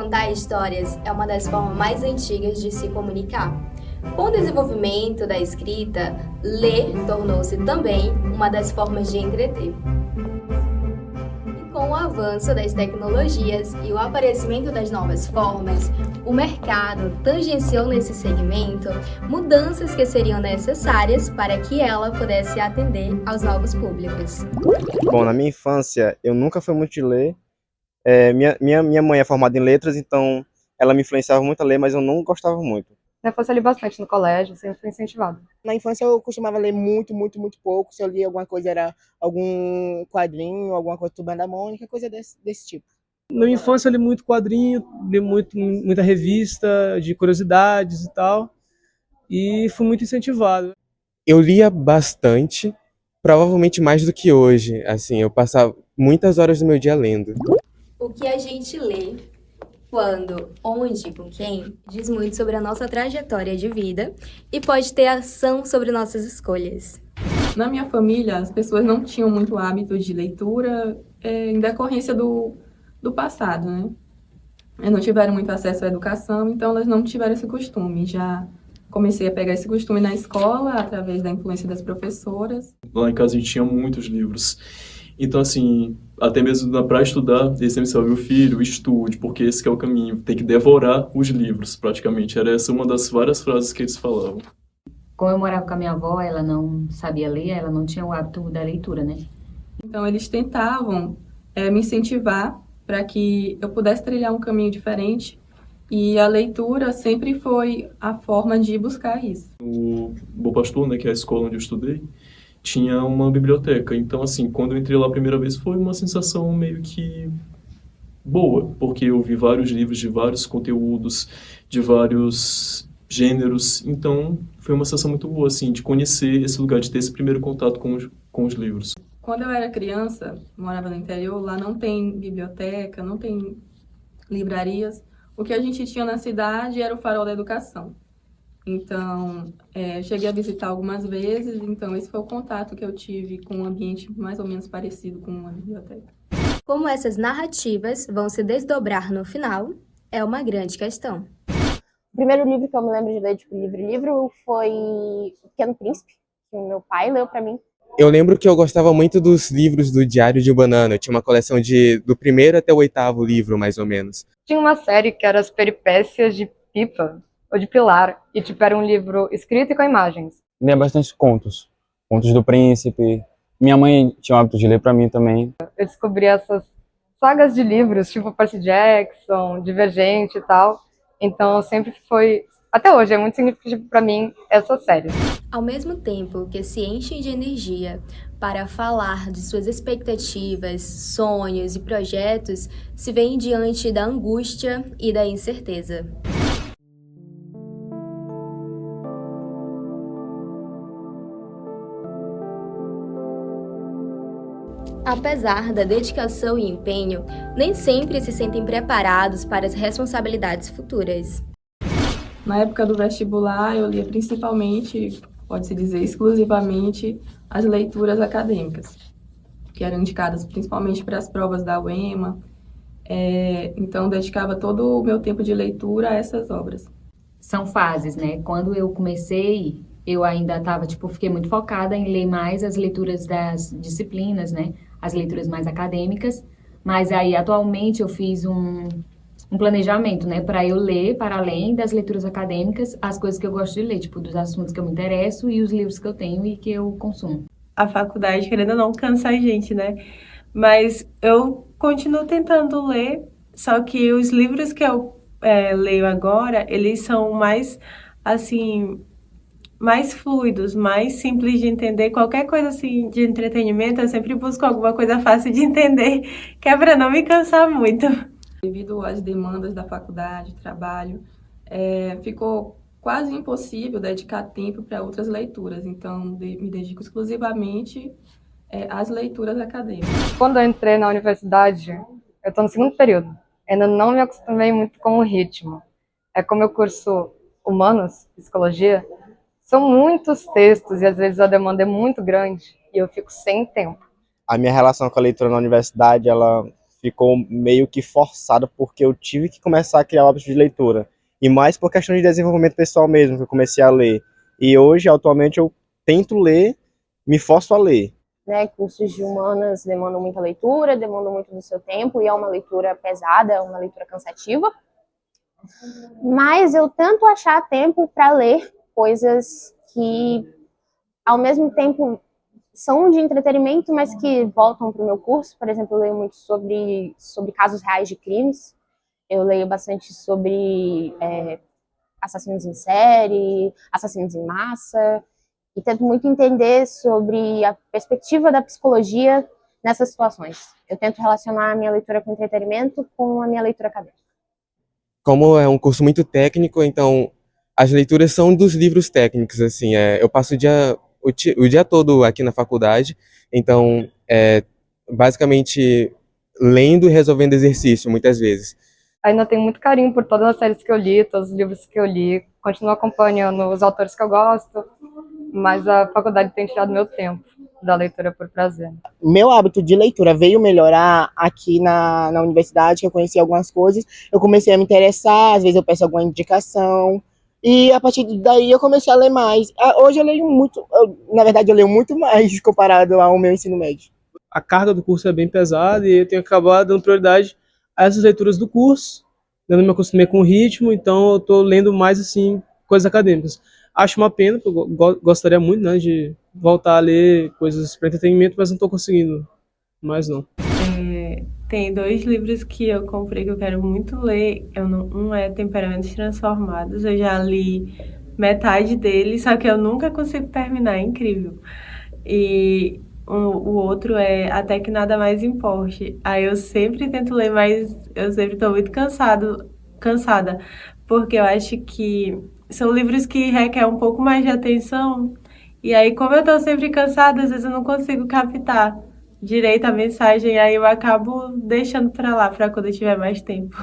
Contar histórias é uma das formas mais antigas de se comunicar. Com o desenvolvimento da escrita, ler tornou-se também uma das formas de entreter. E com o avanço das tecnologias e o aparecimento das novas formas, o mercado tangenciou nesse segmento mudanças que seriam necessárias para que ela pudesse atender aos novos públicos. Bom, na minha infância, eu nunca fui muito de ler. Minha mãe é formada em letras, então ela me influenciava muito a ler, mas eu não gostava muito. Na infância eu li bastante no colégio, sempre fui incentivado. Na infância eu costumava ler muito, muito, muito pouco. Se eu lia alguma coisa era algum quadrinho, alguma coisa do Turma da Mônica, coisa desse tipo. Na minha infância eu li muito quadrinho, li muita revista de curiosidades e tal, e fui muito incentivado. Eu lia bastante, provavelmente mais do que hoje. Assim, eu passava muitas horas do meu dia lendo. O que a gente lê, quando, onde e com quem, diz muito sobre a nossa trajetória de vida e pode ter ação sobre nossas escolhas. Na minha família, as pessoas não tinham muito hábito de leitura em decorrência do passado, né? Não tiveram muito acesso à educação, então elas não tiveram esse costume. Já comecei a pegar esse costume na escola, através da influência das professoras. Lá em casa a gente tinha muitos livros. Então, assim, até mesmo para estudar, eles sempre falavam, meu filho, estude, porque esse que é o caminho. Tem que devorar os livros, praticamente. Era essa uma das várias frases que eles falavam. Como eu morava com a minha avó, ela não sabia ler, ela não tinha o hábito da leitura, né? Então, eles tentavam me incentivar para que eu pudesse trilhar um caminho diferente. E a leitura sempre foi a forma de buscar isso. O Bom Pastor, né, que é a escola onde eu estudei, tinha uma biblioteca. Então, assim, quando eu entrei lá a primeira vez, foi uma sensação meio que boa, porque eu vi vários livros de vários conteúdos, de vários gêneros. Então, foi uma sensação muito boa, assim, de conhecer esse lugar, de ter esse primeiro contato com os livros. Quando eu era criança, morava no interior, lá não tem biblioteca, não tem livrarias. O que a gente tinha na cidade era o Farol da Educação. Então, eu cheguei a visitar algumas vezes, então esse foi o contato que eu tive com um ambiente mais ou menos parecido com uma biblioteca. Como essas narrativas vão se desdobrar no final, é uma grande questão. O primeiro livro que eu me lembro de ler, tipo, livro, foi O Pequeno Príncipe, que o meu pai leu pra mim. Eu lembro que eu gostava muito dos livros do Diário de Banana. Eu tinha uma coleção do primeiro até o 8º livro, mais ou menos. Tinha uma série que era As Peripécias de Pipa, ou de Pilar, e tipo, era um livro escrito e com imagens. Lia bastante contos. Contos do Príncipe. Minha mãe tinha o hábito de ler pra mim também. Eu descobri essas sagas de livros, tipo Percy Jackson, Divergente e tal. Então sempre foi, até hoje, é muito significativo pra mim essa série. Ao mesmo tempo que se enchem de energia para falar de suas expectativas, sonhos e projetos, se veem diante da angústia e da incerteza. Apesar da dedicação e empenho, nem sempre se sentem preparados para as responsabilidades futuras. Na época do vestibular, eu lia principalmente, pode-se dizer exclusivamente, as leituras acadêmicas, que eram indicadas principalmente para as provas da UEMA. Então, dedicava todo o meu tempo de leitura a essas obras. São fases, né? Quando eu comecei, eu ainda estava, fiquei muito focada em ler mais as leituras das disciplinas, né? As leituras mais acadêmicas. Mas aí, atualmente, eu fiz um planejamento, né? Para eu ler, para além das leituras acadêmicas, as coisas que eu gosto de ler, dos assuntos que eu me interesso e os livros que eu tenho e que eu consumo. A faculdade, querendo ou não, cansa a gente, né? Mas eu continuo tentando ler, só que os livros que eu leio agora, eles são mais, assim, mais fluidos, mais simples de entender. Qualquer coisa, assim, de entretenimento, eu sempre busco alguma coisa fácil de entender, que é para não me cansar muito. Devido às demandas da faculdade, trabalho, ficou quase impossível dedicar tempo para outras leituras. Então, me dedico exclusivamente às leituras acadêmicas. Quando eu entrei na universidade, eu estou no segundo período. Ainda não me acostumei muito com o ritmo. Como eu curso Humanas, Psicologia, são muitos textos e às vezes a demanda é muito grande e eu fico sem tempo. A minha relação com a leitura na universidade, ela ficou meio que forçada porque eu tive que começar a criar o hábito de leitura. E mais por questão de desenvolvimento pessoal mesmo, que eu comecei a ler. E hoje, atualmente, eu tento ler, me forço a ler. Né, cursos de humanas demandam muita leitura, demandam muito do seu tempo, e é uma leitura pesada, é uma leitura cansativa. Mas eu tento achar tempo para ler coisas que, ao mesmo tempo, são de entretenimento, mas que voltam para o meu curso. Por exemplo, eu leio muito sobre casos reais de crimes. Eu leio bastante sobre assassinos em série, assassinos em massa, e tento muito entender sobre a perspectiva da psicologia nessas situações. Eu tento relacionar a minha leitura com entretenimento com a minha leitura acadêmica. Como é um curso muito técnico, então as leituras são dos livros técnicos, assim, eu passo o dia todo aqui na faculdade, então basicamente lendo e resolvendo exercício muitas vezes. Ainda tenho muito carinho por todas as séries que eu li, todos os livros que eu li, continuo acompanhando os autores que eu gosto, mas a faculdade tem tirado meu tempo da leitura por prazer. Meu hábito de leitura veio melhorar aqui na universidade, que eu conheci algumas coisas, eu comecei a me interessar, às vezes eu peço alguma indicação, e a partir daí eu comecei a ler mais. Hoje eu leio muito, na verdade eu leio muito mais comparado ao meu ensino médio. A carga do curso é bem pesada e eu tenho acabado dando prioridade a essas leituras do curso, eu não me acostumei com o ritmo, então eu estou lendo mais assim coisas acadêmicas. Acho uma pena, porque eu gostaria muito, né, de voltar a ler coisas para entretenimento, mas não estou conseguindo mais não. Tem 2 livros que eu comprei que eu quero muito ler. Um é Temperamentos Transformados, eu já li metade dele, só que eu nunca consigo terminar, é incrível. E o outro é Até Que Nada Mais Importe. Aí eu sempre tento ler, mas eu sempre estou muito cansada, porque eu acho que são livros que requerem um pouco mais de atenção, e aí como eu estou sempre cansada, às vezes eu não consigo captar direito a mensagem, aí eu acabo deixando para lá, para quando eu tiver mais tempo.